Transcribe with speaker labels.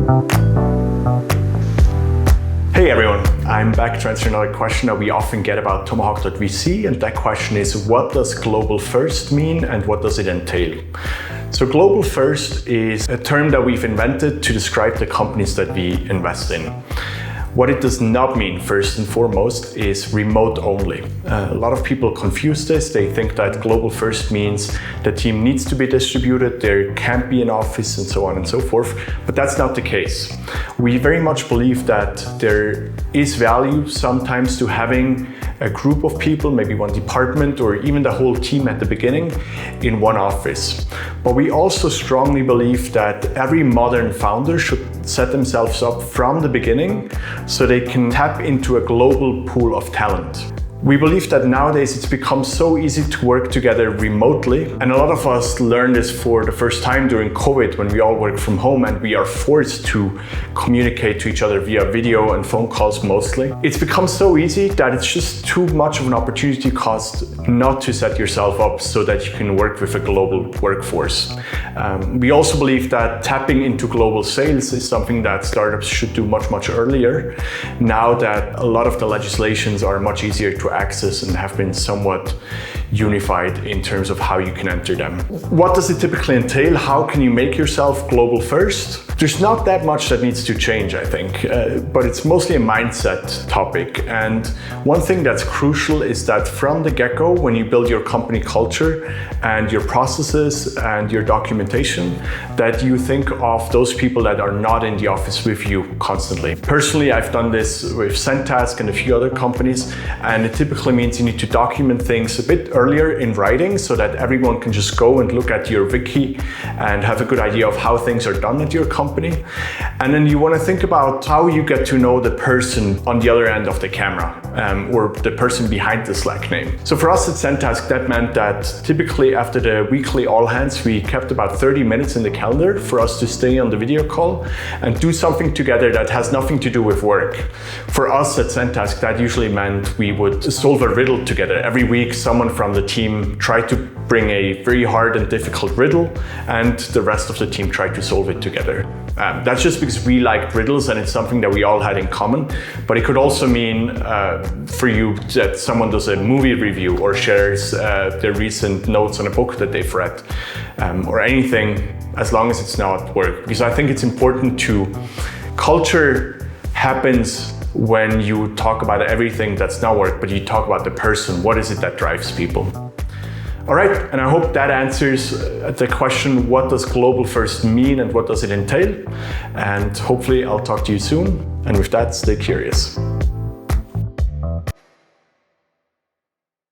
Speaker 1: Hey everyone, I'm back to answer another question that we often get about tomahawk.vc, and that question is, what does global first mean and what does it entail? So global first is a term that we've invented to describe the companies that we invest in. What it does not mean, first and foremost, is remote only. A lot of people confuse this. They think that global first means the team needs to be distributed, there can't be an office, and so on and so forth. But that's not the case. We very much believe that there is value sometimes to having a group of people, maybe one department or even the whole team at the beginning in one office. But we also strongly believe that every modern founder should set themselves up from the beginning so they can tap into a global pool of talent. We believe that nowadays it's become so easy to work together remotely, and a lot of us learned this for the first time during COVID when we all work from home and we are forced to communicate to each other via video and phone calls mostly. It's become so easy that it's just too much of an opportunity cost not to set yourself up so that you can work with a global workforce. We also believe that tapping into global sales is something that startups should do much earlier, now that a lot of the legislations are much easier to access and have been somewhat unified in terms of how you can enter them. What does it typically entail? How can you make yourself global first? There's not that much that needs to change, I think, but it's mostly a mindset topic. And one thing that's crucial is that from the get-go, when you build your company culture and your processes and your documentation, that you think of those people that are not in the office with you constantly. Personally, I've done this with Zentask and a few other companies, and it typically means you need to document things a bit earlier in writing so that everyone can just go and look at your wiki and have a good idea of how things are done at your company. And then you want to think about how you get to know the person on the other end of the camera or the person behind the Slack name. So for us at Zentask, that meant that typically after the weekly all hands, we kept about 30 minutes in the calendar for us to stay on the video call and do something together that has nothing to do with work. For us at Zentask, that usually meant we would solve a riddle together. Every week, someone from the team tried to bring a very hard and difficult riddle, and the rest of the team tried to solve it together. That's just because we liked riddles and it's something that we all had in common. But it could also mean for you that someone does a movie review or shares their recent notes on a book that they've read, or anything, as long as it's not work. Because I think it's important culture happens when you talk about everything that's not work, but you talk about the person. What is it that drives people? All right, and I hope that answers the question, what does global first mean and what does it entail? And hopefully I'll talk to you soon. And with that, stay curious.